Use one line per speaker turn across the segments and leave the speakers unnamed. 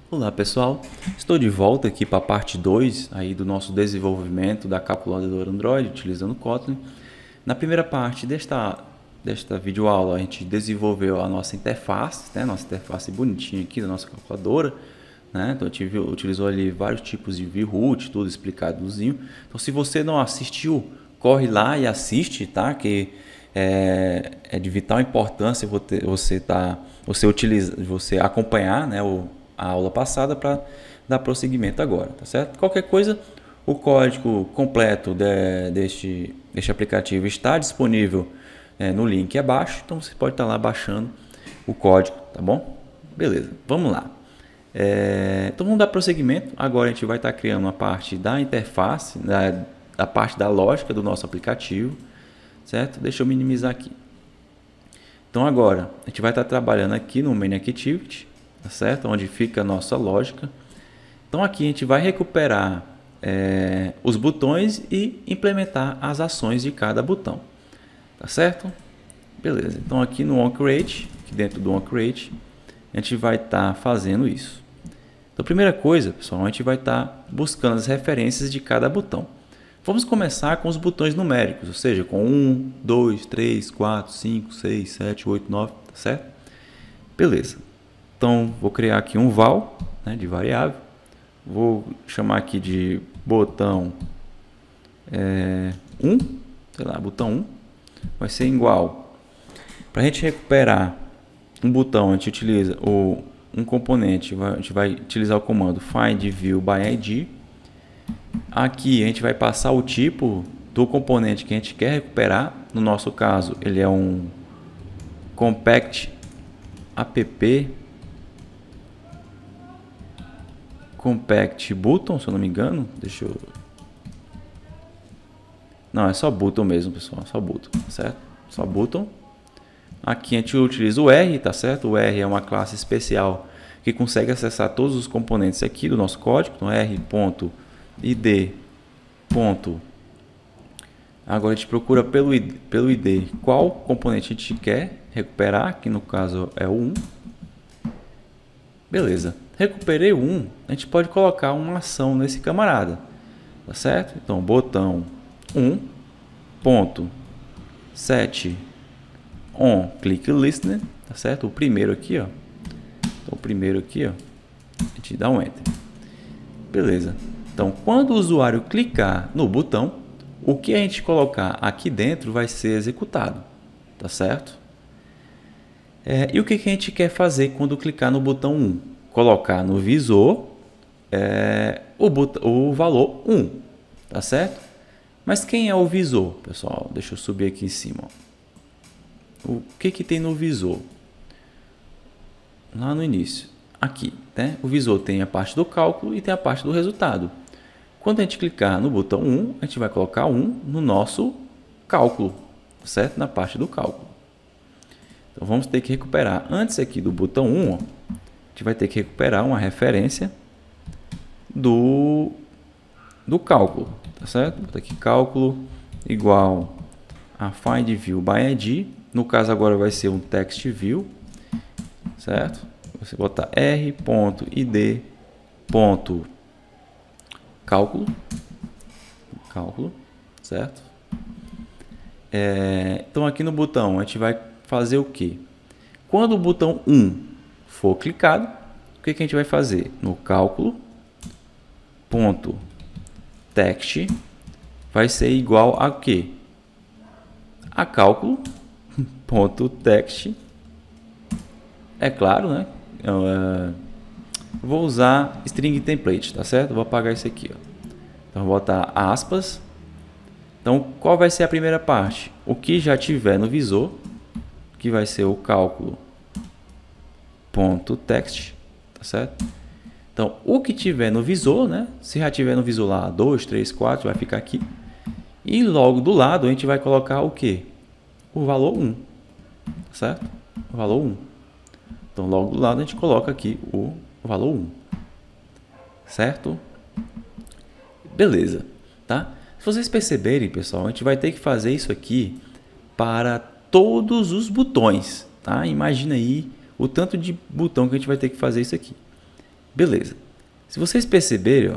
Olá pessoal, estou de volta aqui para a parte 2 aí do nosso desenvolvimento da calculadora Android utilizando Kotlin. Na primeira parte desta videoaula a gente desenvolveu a nossa interface, né? Nossa interface bonitinha aqui da nossa calculadora, né? Então a gente utilizou ali vários tipos de view-root, tudo explicadozinho. Então se você não assistiu, corre lá e assiste, tá? Que é de vital importância você acompanhar, né, a aula passada para dar prosseguimento agora, tá certo? Qualquer coisa, o código completo deste aplicativo está disponível no link abaixo, então você pode estar lá baixando o código, tá bom? Beleza, vamos lá. Então vamos dar prosseguimento. Agora a gente vai estar criando uma parte da interface, da parte da lógica do nosso aplicativo, certo? Deixa eu minimizar aqui. Então agora a gente vai estar trabalhando aqui no main activity, tá certo? Onde fica a nossa lógica. Então aqui a gente vai recuperar os botões e implementar as ações de cada botão, tá certo? Beleza. Então aqui no onCreate, aqui dentro do onCreate, a gente vai estar fazendo isso. Então a primeira coisa, pessoal, a gente vai estar buscando as referências de cada botão. Vamos começar com os botões numéricos, ou seja, com 1, 2, 3, 4, 5, 6, 7, 8, 9, tá certo? Beleza. Então, vou criar aqui um val, né, de variável. Vou chamar aqui de botão 1, sei lá, botão 1. Vai ser igual. Para a gente recuperar um botão, a gente utiliza um componente, a gente vai utilizar o comando find view by id. Aqui a gente vai passar o tipo do componente que a gente quer recuperar. No nosso caso, ele é um compact button, se eu não me engano. Não, é só button mesmo, pessoal, só button, certo? Só button. Aqui a gente utiliza o R, tá certo? O R é uma classe especial que consegue acessar todos os componentes aqui do nosso código. Então r.id. Agora a gente procura pelo id qual componente a gente quer recuperar, que no caso é o 1. Beleza. Recuperei o 1, a gente pode colocar uma ação nesse camarada, tá certo? Então botão 1 ponto set on click listener, tá certo? O primeiro aqui, ó. Então o primeiro aqui, ó, a gente dá um enter. Beleza. Então quando o usuário clicar no botão, o que a gente colocar aqui dentro vai ser executado, tá certo? E o que a gente quer fazer quando clicar no botão 1? Colocar no visor o valor 1, tá certo? Mas quem é o visor, pessoal? Deixa eu subir aqui em cima. Ó. O que tem no visor? Lá no início, aqui, né? O visor tem a parte do cálculo e tem a parte do resultado. Quando a gente clicar no botão 1, a gente vai colocar 1 no nosso cálculo, certo? Na parte do cálculo. Então vamos ter que recuperar antes aqui do botão 1, ó, a gente vai ter que recuperar uma referência do cálculo, tá certo? Vou aqui cálculo igual a find view by id. No caso agora vai ser um text view, certo? Você botar r.id.cálculo, certo? Então aqui no botão a gente vai fazer o que? Quando o botão 1 for clicado, o que a gente vai fazer? No cálculo ponto text vai ser igual a quê? A cálculo ponto text, é claro, né? Vou usar string template, tá certo? Vou apagar isso aqui, ó. Então vou botar aspas. Então qual vai ser a primeira parte? O que já tiver no visor, que vai ser o cálculo ponto text, tá certo? Então o que tiver no visor, né? Se já tiver no visor lá 2, 3, 4, vai ficar aqui. E logo do lado a gente vai colocar o que? O valor 1, tá certo? O valor 1. Então logo do lado a gente coloca aqui o valor 1, certo? Beleza, tá? Se vocês perceberem, pessoal, a gente vai ter que fazer isso aqui para todos os botões, tá? Imagina aí o tanto de botão que a gente vai ter que fazer isso aqui. Beleza. Se vocês perceberem, ó,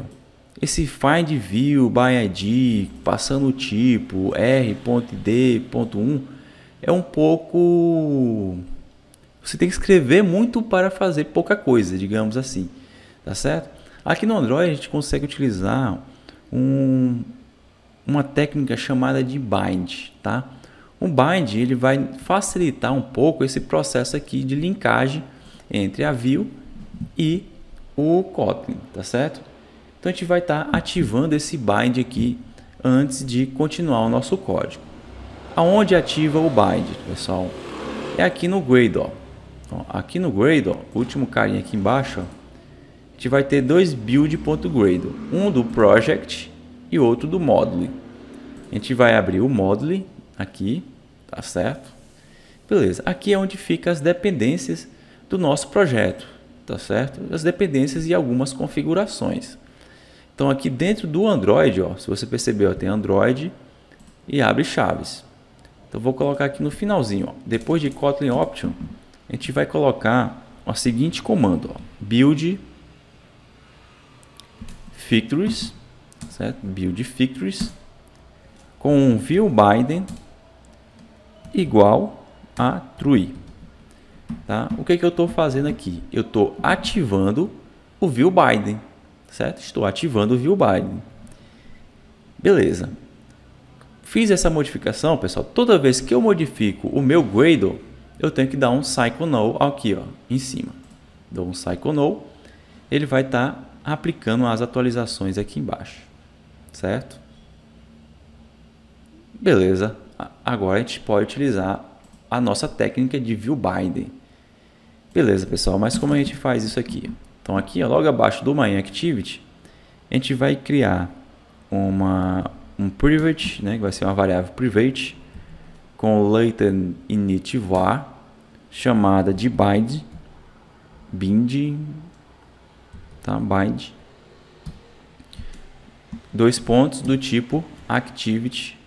esse find view by ID, passando o tipo R.D.1, é um pouco... Você tem que escrever muito para fazer pouca coisa, digamos assim. Tá certo? Aqui no Android a gente consegue utilizar uma técnica chamada de bind, tá? O bind ele vai facilitar um pouco esse processo aqui de linkagem entre a view e o Kotlin, tá certo? Então a gente vai estar ativando esse bind aqui antes de continuar o nosso código. Aonde ativa o bind, pessoal? É aqui no Gradle. Ó. Aqui no Gradle, o último carinha aqui embaixo, ó, a gente vai ter dois build.gradle, um do project e outro do module. A gente vai abrir o module aqui, tá certo? Beleza, aqui é onde ficam as dependências do nosso projeto, tá certo? As dependências e algumas configurações. Então aqui dentro do Android, ó, se você percebeu, ó, tem Android e abre chaves. Então vou colocar aqui no finalzinho, ó, depois de Kotlin Option, a gente vai colocar o seguinte comando, ó, build features, certo? Build features com view binding igual a true. Tá? O que eu estou fazendo aqui? Eu estou ativando o view binding, certo? Estou ativando o view binding. Beleza. Fiz essa modificação, pessoal. Toda vez que eu modifico o meu Gradle, eu tenho que dar um cycle null aqui, ó, em cima. Dou um cycle null, ele vai estar aplicando as atualizações aqui embaixo, certo? Beleza. Agora a gente pode utilizar a nossa técnica de view binding. Beleza, pessoal, mas como a gente faz isso aqui? Então aqui, ó, logo abaixo do MyActivity, a gente vai criar um private, né, que vai ser uma variável private com latent init var chamada de bind, tá? Bind, dois pontos do tipo activity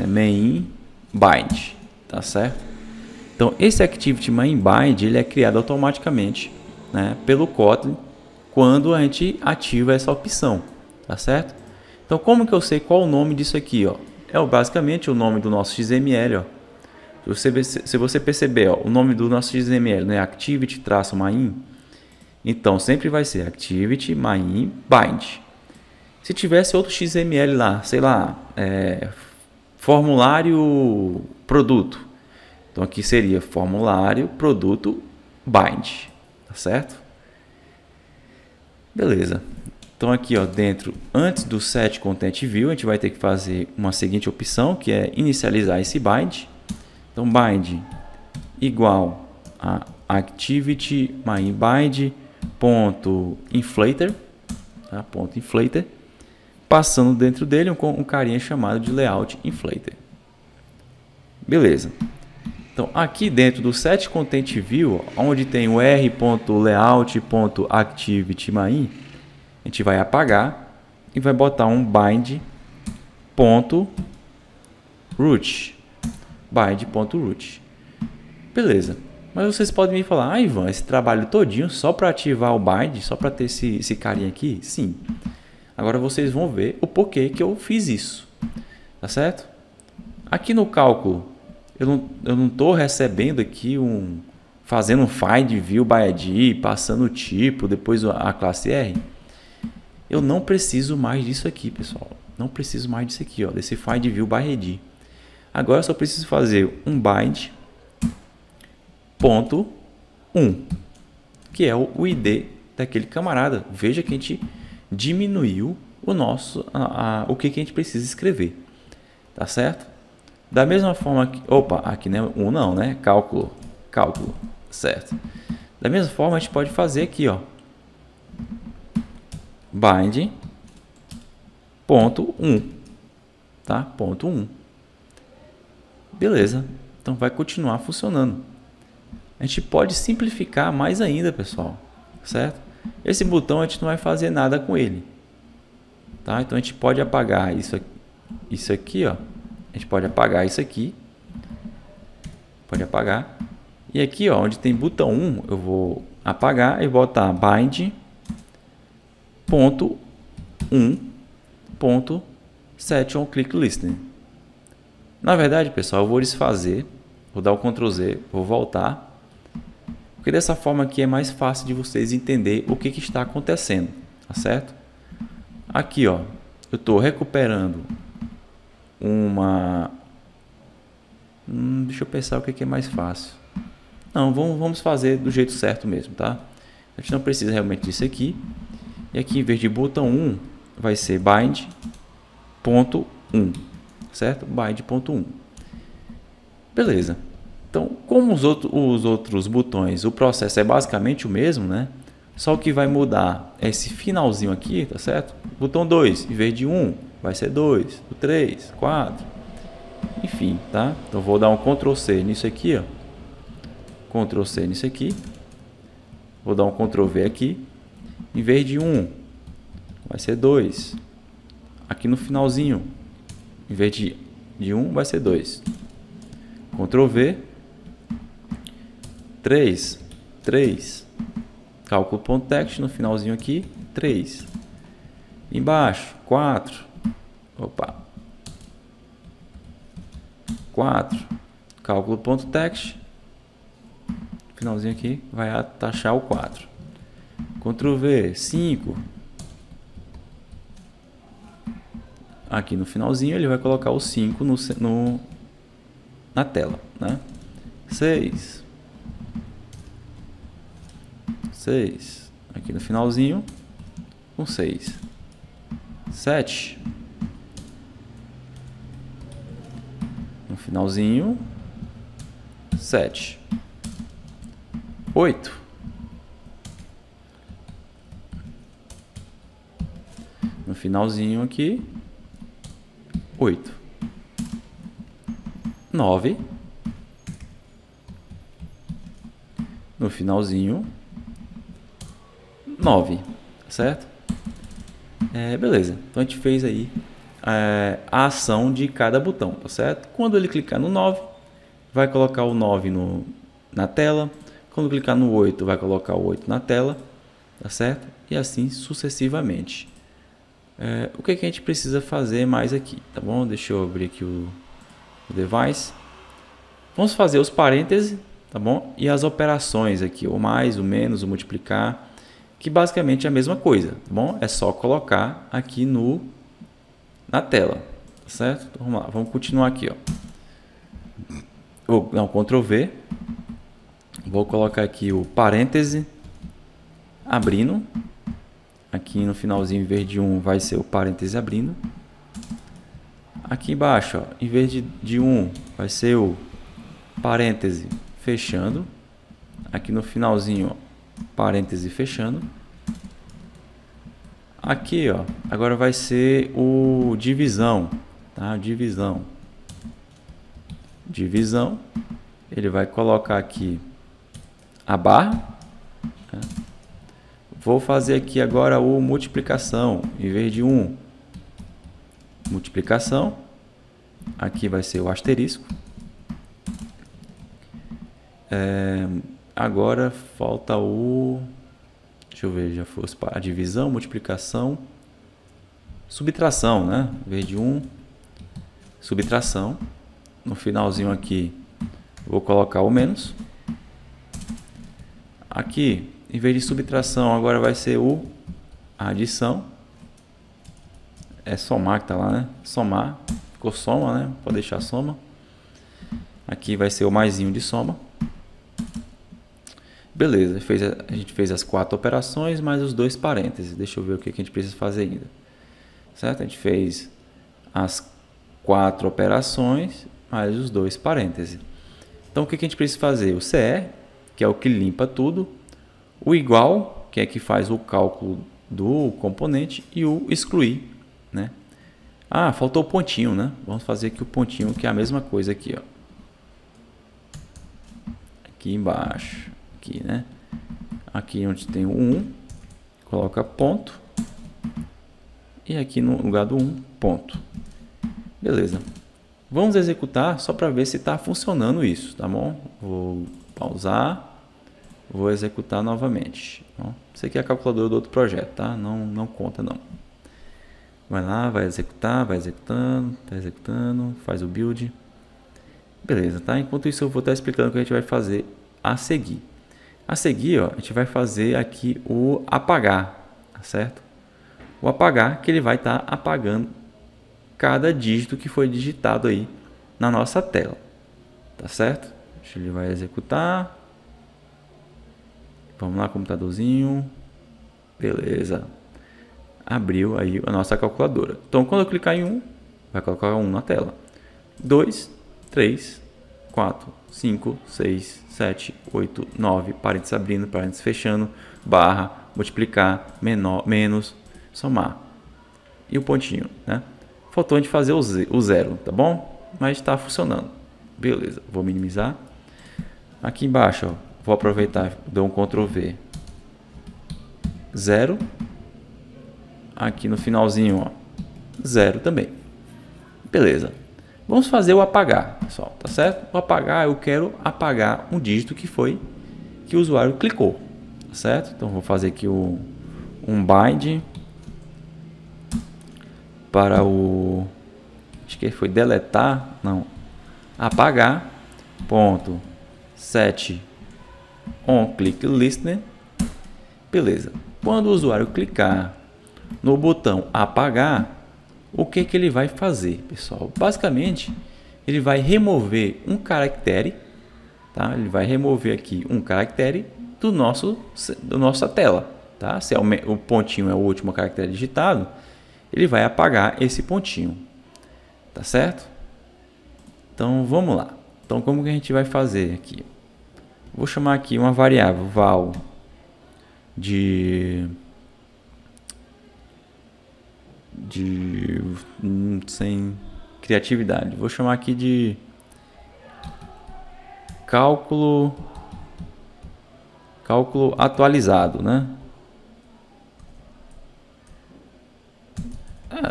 main bind, tá certo? Então esse activity main bind ele é criado automaticamente, né, pelo Kotlin quando a gente ativa essa opção, tá certo? Então como que eu sei qual o nome disso aqui, ó? É basicamente o nome do nosso XML, ó. Se você perceber, ó, o nome do nosso XML, né, activity-main, então sempre vai ser activity main bind. Se tivesse outro XML lá, sei lá, formulário produto, então aqui seria formulário produto bind, tá certo? Beleza. Então aqui, ó, dentro, antes do set content view, a gente vai ter que fazer uma seguinte opção, que é inicializar esse bind. Então bind igual a activity main bind ponto inflator, tá? Ponto inflator, passando dentro dele um carinha chamado de layout inflator. Beleza. Então aqui dentro do set content view, onde tem o r.layout.activity-main, a gente vai apagar e vai botar um bind.root. Bind.root. Beleza. Mas vocês podem me falar, Ivan, esse trabalho todinho só para ativar o bind, só para ter esse carinha aqui? Sim. Agora vocês vão ver o porquê que eu fiz isso. Tá certo? Aqui no cálculo, eu não estou recebendo aqui fazendo um find view by ID, passando o tipo, depois a classe R. Eu não preciso mais disso aqui, pessoal. Não preciso mais disso aqui, ó, desse find view by ID. Agora eu só preciso fazer um bind.1, que é o ID daquele camarada. Veja que a gente diminuiu o que a gente precisa escrever. Tá certo? Da mesma forma que... Opa, aqui não é não, né? Cálculo. Certo. Da mesma forma, a gente pode fazer aqui, ó. Bind.1. Tá? Ponto 1. Beleza. Então, vai continuar funcionando. A gente pode simplificar mais ainda, pessoal. Certo? Esse botão, a gente não vai fazer nada com ele. Tá? Então, a gente pode apagar isso aqui. isso aqui, ó, a gente pode apagar isso aqui. Pode apagar. E aqui, ó, onde tem botão 1, eu vou apagar e botar bind.1.set on click listening. Na verdade, pessoal, eu vou desfazer, vou dar o Ctrl Z, vou voltar, porque dessa forma aqui é mais fácil de vocês entender o que está acontecendo, tá certo? Aqui, ó, eu estou recuperando uma... deixa eu pensar o que é mais fácil. Não, vamos fazer do jeito certo mesmo, tá? A gente não precisa realmente disso aqui. E aqui, em vez de botão 1, vai ser bind.1, certo? Bind.1. Beleza. Então, como os outros botões, o processo é basicamente o mesmo, né? Só o que vai mudar é esse finalzinho aqui, tá certo? Botão 2, em vez de 1, vai ser 2, 3, 4. Enfim, tá? Então, vou dar um Ctrl C nisso aqui, ó. Ctrl C nisso aqui. Vou dar um Ctrl V aqui. Em vez de 1, vai ser 2. Aqui no finalzinho, em vez de 1, vai ser 2. Ctrl V. 3. Cálculo.text no finalzinho aqui, 3. Embaixo, 4. Opa. 4. Cálculo.text. Finalzinho aqui, vai taxar o 4. Ctrl V, 5. Aqui no finalzinho ele vai colocar o 5 na tela, né? 6. Aqui no finalzinho, com 6. 7. No finalzinho, 7. 8. No finalzinho aqui, 8. 9. No finalzinho, 9. Certo? Beleza. Então a gente fez aí a ação de cada botão, tá certo? Quando ele clicar no 9, vai colocar o 9 na tela. Quando clicar no 8, vai colocar o 8 na tela, tá certo? E assim sucessivamente. O que a gente precisa fazer mais aqui, tá bom? Deixa eu abrir aqui o device. Vamos fazer os parênteses, tá bom? E as operações aqui, o mais, o menos, o multiplicar, que basicamente é a mesma coisa, tá bom? É só colocar aqui na tela, tá certo? Então, vamos lá, vamos continuar aqui, ó. Vou dar um Ctrl V. Vou colocar aqui o parêntese abrindo. Aqui no finalzinho, em vez de 1, vai ser o parêntese abrindo. Aqui embaixo, ó, em vez de 1, vai ser o parêntese fechando. Aqui no finalzinho, ó, parêntese fechando. Aqui, ó, agora vai ser o divisão, tá? Divisão. Ele vai colocar aqui a barra. Vou fazer aqui agora o multiplicação. Em vez de 1, multiplicação. Aqui vai ser o asterisco. Agora falta o... Deixa eu ver, já fosse para a divisão, multiplicação, subtração, né? Em vez de 1, subtração. No finalzinho aqui, vou colocar o menos. Aqui, em vez de subtração, agora vai ser a adição. É somar que tá lá, né? Somar. Ficou soma, né? Pode deixar soma. Aqui vai ser o maisinho de soma. Beleza, a gente fez as 4 operações, mais os 2 parênteses. Deixa eu ver o que a gente precisa fazer ainda. Certo? A gente fez as 4 operações, mais os 2 parênteses. Então, o que a gente precisa fazer? O CE, que é o que limpa tudo. O igual, que é que faz o cálculo do componente. E o excluir, né? Ah, faltou o pontinho, né? Vamos fazer aqui o pontinho, que é a mesma coisa aqui, ó. Aqui embaixo. Aqui, né? Aqui onde tem o 1, coloca ponto. E aqui no lugar do 1, ponto. Beleza. Vamos executar só para ver se está funcionando isso, tá bom? Vou pausar, vou executar novamente. Então, isso aqui é a calculadora do outro projeto, tá? Não conta não. Vai lá, vai executar, vai executando, tá executando, faz o build. Beleza, tá? Enquanto isso eu vou estar explicando o que a gente vai fazer a seguir. A seguir, ó, a gente vai fazer aqui o apagar, tá certo? O apagar, que ele vai estar apagando cada dígito que foi digitado aí na nossa tela, tá certo? Ele vai executar. Vamos lá, computadorzinho. Beleza. Abriu aí a nossa calculadora. Então, quando eu clicar em 1, vai colocar 1 na tela. 2, 3, 4, 5, 6, 7, 8, 9, parênteses abrindo, parênteses fechando, barra, multiplicar, menor, menos, somar. E o pontinho, né? Faltou a gente fazer o zero, tá bom? Mas está funcionando. Beleza, vou minimizar. Aqui embaixo, ó, vou aproveitar, dou um Ctrl V. 0. Aqui no finalzinho, ó, 0 também. Beleza. Vamos fazer o apagar, pessoal, tá certo? O apagar, eu quero apagar um dígito que foi que o usuário clicou, tá certo? Então vou fazer aqui um bind para o, acho que foi deletar, não, apagar ponto set on click listener. Beleza. Quando o usuário clicar no botão apagar, o que ele vai fazer, pessoal? Basicamente, ele vai remover um caractere, tá? Ele vai remover aqui um caractere do nossa tela, tá? Se o pontinho é o último caractere digitado, ele vai apagar esse pontinho, tá certo? Então vamos lá. Então como que a gente vai fazer aqui? Vou chamar aqui uma variável val sem criatividade. Vou chamar aqui de cálculo atualizado, né?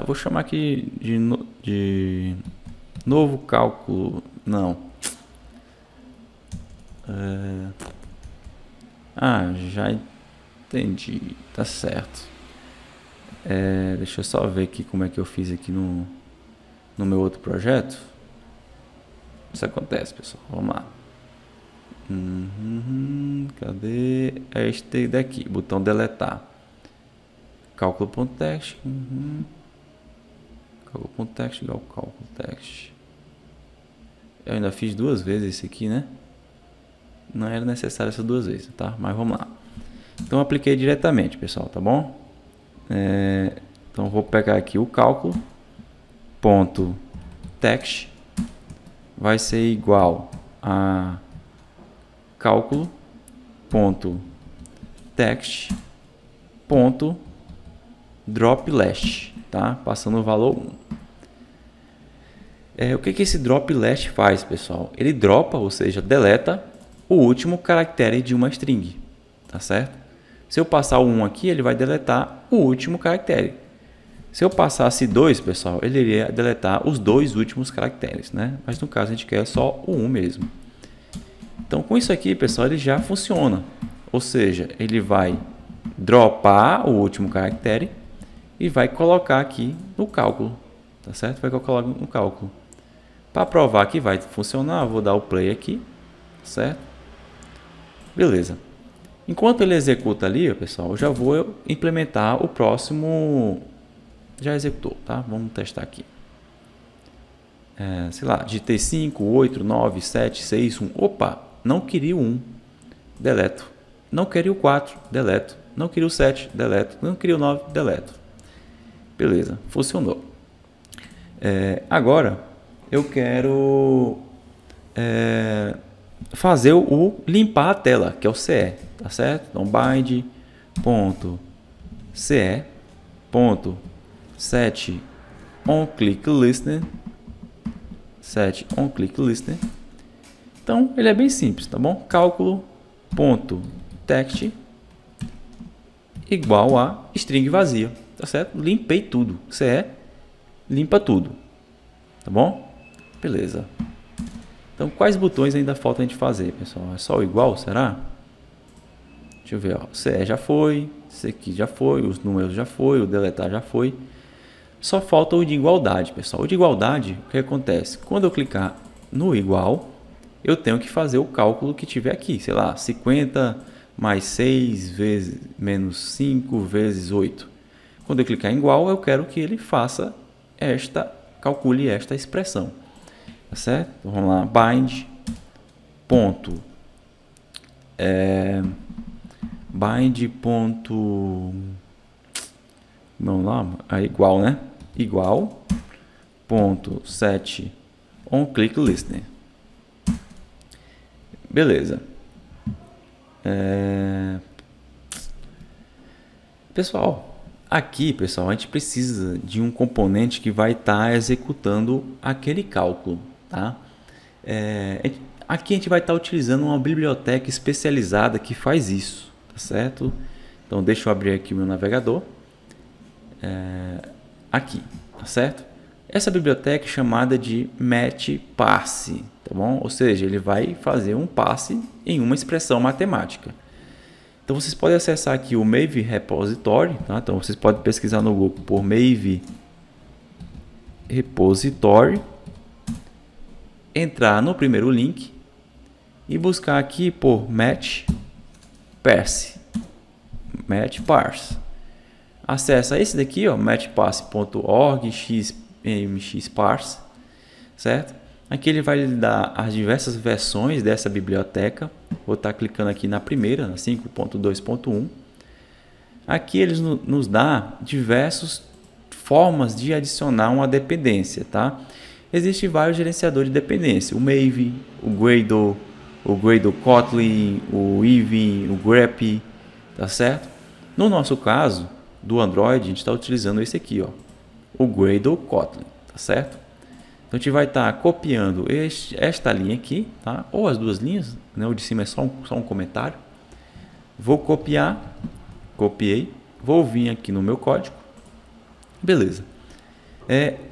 Vou chamar aqui de novo cálculo, não. Já entendi, tá certo. Deixa eu só ver aqui como é que eu fiz aqui no meu outro projeto. Isso acontece, pessoal. Vamos lá. Cadê? É este daqui, botão deletar. Cálculo.text. Cálculo.text igual cálculo.text. Eu ainda fiz duas vezes esse aqui, né? Não era necessário essas duas vezes, tá? Mas vamos lá. Então eu apliquei diretamente, pessoal, tá bom? Então vou pegar aqui o cálculo ponto text vai ser igual a cálculo ponto text ponto drop last, tá? Passando o valor 1. O que esse drop last faz, pessoal? Ele dropa, ou seja, deleta o último caractere de uma string, tá certo? Se eu passar o 1 aqui, ele vai deletar o último caractere. Se eu passasse 2, pessoal, ele iria deletar os dois últimos caracteres, né? Mas no caso a gente quer só o 1 mesmo. Então com isso aqui, pessoal, ele já funciona. Ou seja, ele vai dropar o último caractere e vai colocar aqui no cálculo, tá certo? Vai colocar no cálculo. Para provar que vai funcionar, eu vou dar o play aqui, certo? Beleza. Enquanto ele executa ali, pessoal, eu já vou implementar o próximo. Já executou, tá? Vamos testar aqui. Sei lá, digitei 5, 8, 9, 7, 6, 1. Opa, não queria o 1. Deleto. Não queria o 4. Deleto. Não queria o 7. Deleto. Não queria o 9. Deleto. Beleza, funcionou. Agora, eu quero fazer o limpar a tela, que é o CE, tá certo? Então, bind ponto CE ponto set on click listener, set on click listener. Então ele é bem simples, tá bom? Cálculo ponto text igual a string vazia, tá certo? Limpei tudo, CE limpa tudo. Tá bom? Beleza. Então, quais botões ainda falta a gente fazer, pessoal? É só o igual, será? Deixa eu ver, ó. CE já foi, esse aqui já foi, os números já foi, o deletar já foi. Só falta o de igualdade, pessoal. O de igualdade, o que acontece? Quando eu clicar no igual, eu tenho que fazer o cálculo que tiver aqui. Sei lá, 50 mais 6 vezes menos 5 vezes 8. Quando eu clicar em igual, eu quero que ele faça calcule esta expressão. Tá certo? Então, vamos lá, bind ponto vamos lá, é igual, né? Igual ponto set on click listener. Beleza. Pessoal, aqui, pessoal, a gente precisa de um componente que vai estar executando aquele cálculo, tá? Aqui a gente vai estar utilizando uma biblioteca especializada que faz isso, tá certo? Então, deixa eu abrir aqui o meu navegador. Aqui, tá certo? Essa biblioteca é chamada de matchParse, tá bom? Ou seja, ele vai fazer um passe em uma expressão matemática. Então, vocês podem acessar aqui o Maven Repository, tá? Então, vocês podem pesquisar no Google por Maven Repository, entrar no primeiro link e buscar aqui por matchparse. Acessa esse daqui, ó, matchparse.org xmxparse, certo? Aqui ele vai lhe dar as diversas versões dessa biblioteca. Vou estar clicando aqui na primeira, na 5.2.1. Aqui eles nos dá diversas formas de adicionar uma dependência, tá? Existem vários gerenciadores de dependência, o Maven, o Gradle Kotlin, o Eevee, o grep, tá certo? No nosso caso, do Android, a gente está utilizando esse aqui, ó, o Gradle Kotlin, tá certo? Então, a gente vai estar copiando esta linha aqui, tá? Ou as duas linhas, né? O de cima é só um comentário. Vou copiar, copiei, vou vir aqui no meu código, beleza.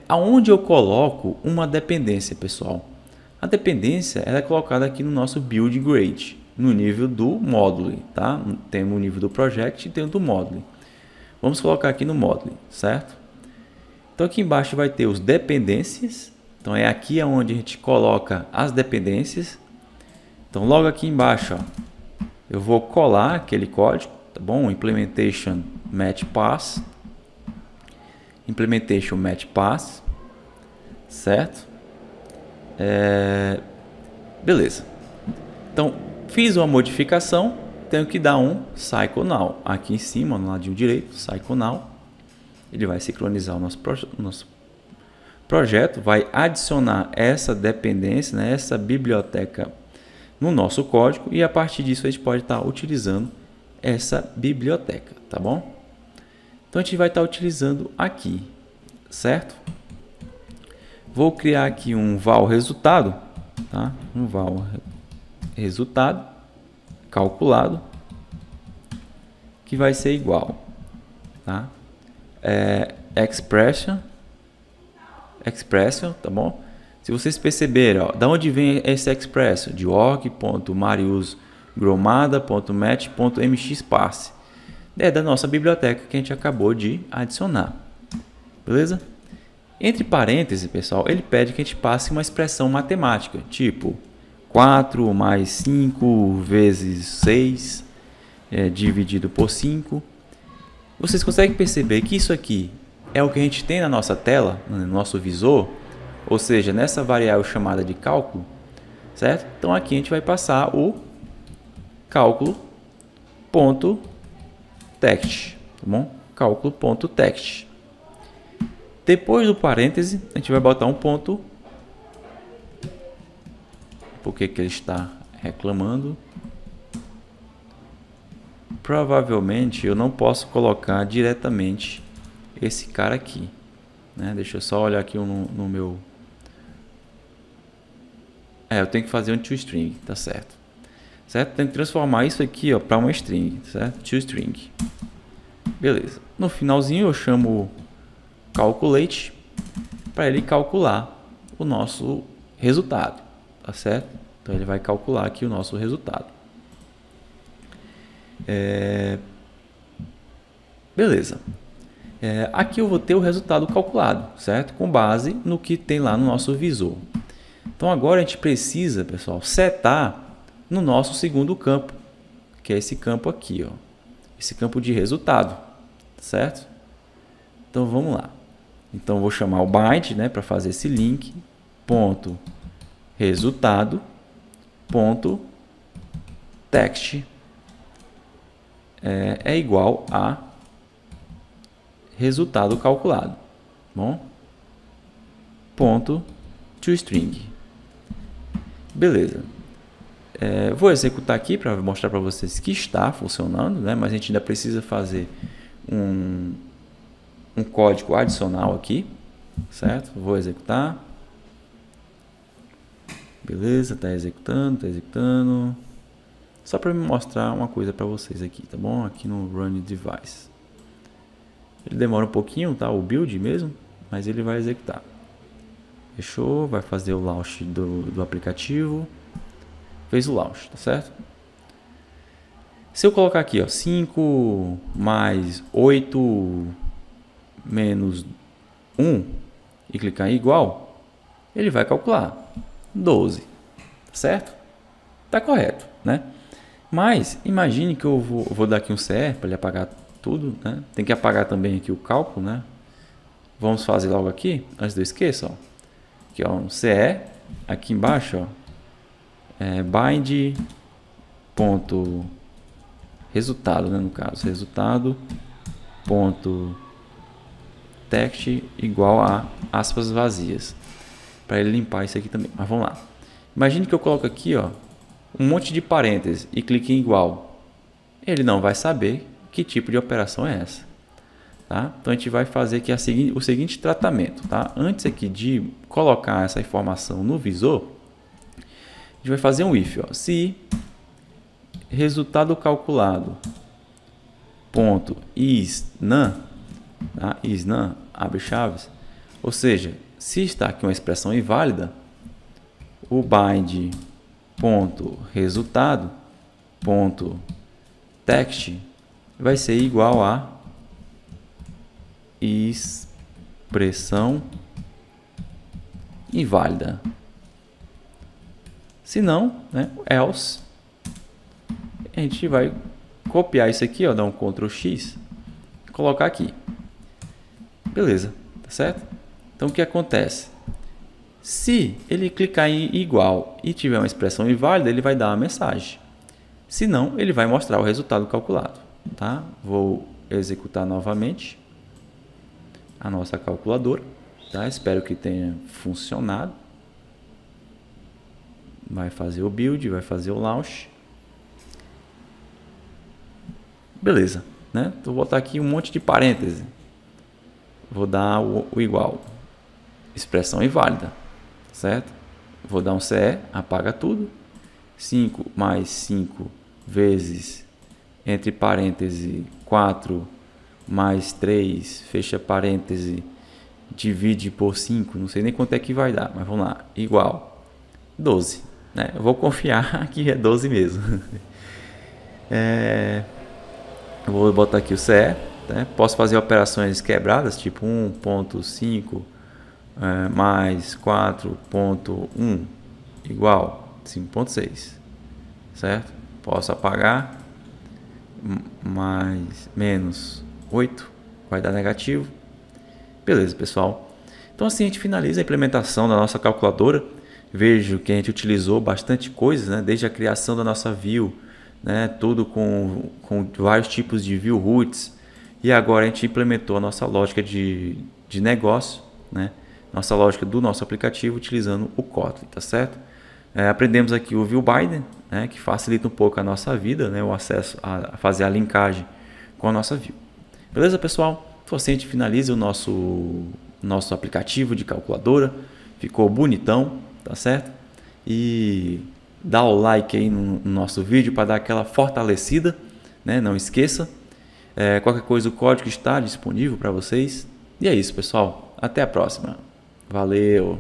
Aonde eu coloco uma dependência, pessoal? A dependência ela é colocada aqui no nosso build grade, no nível do módulo, tá? Tem o nível do project e tem o do módulo. Vamos colocar aqui no módulo, certo? Então aqui embaixo vai ter os dependências. Então é aqui onde a gente coloca as dependências. Então logo aqui embaixo, ó, eu vou colar aquele código, tá bom? Implementation matchParse. Implementation matchParse, certo? Beleza. Então fiz uma modificação, tenho que dar um cycle now. Aqui em cima, no ladinho direito, cycle now. Ele vai sincronizar o nosso projeto, vai adicionar essa dependência, né, essa biblioteca no nosso código e a partir disso a gente pode estar utilizando essa biblioteca, tá bom? Então a gente vai estar utilizando aqui, certo? Vou criar aqui um val resultado, tá? Um val resultado calculado que vai ser igual, tá? Expression, tá bom? Se vocês perceberem, ó, da onde vem esse expression? De org.mariusgromada.match.mxparse. É da nossa biblioteca que a gente acabou de adicionar. Beleza? Entre parênteses, pessoal, ele pede que a gente passe uma expressão matemática, tipo 4 mais 5 vezes 6 dividido por 5. Vocês conseguem perceber que isso aqui é o que a gente tem na nossa tela, no nosso visor, ou seja, nessa variável chamada de cálculo, certo? Então aqui a gente vai passar o cálculo.text, tá bom? Cálculo.text. Depois do parêntese, a gente vai botar um ponto. Por que ele está reclamando? Provavelmente eu não posso colocar diretamente esse cara aqui, né? Deixa eu só olhar aqui no meu... eu tenho que fazer um toString, tá certo? Certo? Tem que transformar isso aqui, ó, para uma string, certo? toString. Beleza. No finalzinho eu chamo calculate para ele calcular o nosso resultado, tá certo? Então ele vai calcular aqui o nosso resultado. Beleza. Aqui eu vou ter o resultado calculado, certo? Com base no que tem lá no nosso visor. Então agora a gente precisa, pessoal, setar no nosso segundo campo, que é esse campo aqui, ó. Esse campo de resultado, certo? Então vamos lá. Então eu vou chamar o bind, né, para fazer esse link, ponto resultado, ponto text é igual a resultado calculado, bom? Ponto toString. Beleza. Vou executar aqui para mostrar para vocês que está funcionando, né? Mas a gente ainda precisa fazer um código adicional aqui, certo? Vou executar. Beleza, está executando. Só para me mostrar uma coisa para vocês aqui, tá bom? Aqui no Run Device. Ele demora um pouquinho, tá? O build mesmo, mas ele vai executar. Fechou, vai fazer o launch do aplicativo. Fez o launch, tá certo? Se eu colocar aqui, ó, 5 mais 8 menos 1 e clicar em igual, ele vai calcular 12, certo? Tá correto, né? Mas imagine que eu vou dar aqui um CE para ele apagar tudo, né? Tem que apagar também aqui o cálculo, né? Vamos fazer logo aqui, antes de eu esqueça, ó. Aqui, ó, um CE, aqui embaixo, ó, bind ponto resultado, né, no caso, resultado ponto text igual a aspas vazias, para ele limpar isso aqui também. Mas vamos lá. Imagine que eu coloco aqui, ó, um monte de parênteses e clique em igual. Ele não vai saber que tipo de operação é essa, tá? Então a gente vai fazer aqui o seguinte tratamento, tá? Antes aqui de colocar essa informação no visor, a gente vai fazer um if, ó. Se resultado calculado ponto isNone, tá? isNone, abre chaves, ou seja, se está aqui uma expressão inválida, o bind ponto resultado ponto text vai ser igual a expressão inválida. Se não, né, else, a gente vai copiar isso aqui, ó, dar um Ctrl X, colocar aqui. Beleza, tá certo? Então o que acontece? Se ele clicar em igual e tiver uma expressão inválida, ele vai dar uma mensagem. Se não, ele vai mostrar o resultado calculado, tá? Vou executar novamente a nossa calculadora, tá? Espero que tenha funcionado. Vai fazer o build, vai fazer o launch. Beleza, né? Então, vou botar aqui um monte de parêntese. Vou dar o igual. Expressão inválida, certo? Vou dar um CE, apaga tudo. 5 mais 5 vezes, entre parênteses, 4 mais 3, fecha parêntese, divide por 5. Não sei nem quanto é que vai dar, mas vamos lá. Igual 12. Né? Eu vou confiar que é 12 mesmo. Vou botar aqui o CE, né? Posso fazer operações quebradas, tipo 1.5 mais 4.1 igual 5.6, certo? Posso apagar, mais menos 8 vai dar negativo. Beleza, pessoal. Então assim a gente finaliza a implementação da nossa calculadora. Vejo que a gente utilizou bastante coisas, né? Desde a criação da nossa view, né? Tudo com vários tipos de view roots. E agora a gente implementou a nossa lógica de negócio, né? Nossa lógica do nosso aplicativo utilizando o Kotlin, tá certo? Aprendemos aqui o ViewBinder, né? Que facilita um pouco a nossa vida, né? O acesso a fazer a linkagem com a nossa view. Beleza, pessoal? Então assim a gente finaliza o nosso aplicativo de calculadora. Ficou bonitão, tá certo? E dá o like aí no nosso vídeo para dar aquela fortalecida, né? Não esqueça. Qualquer coisa, o código está disponível para vocês. E é isso, pessoal. Até a próxima. Valeu!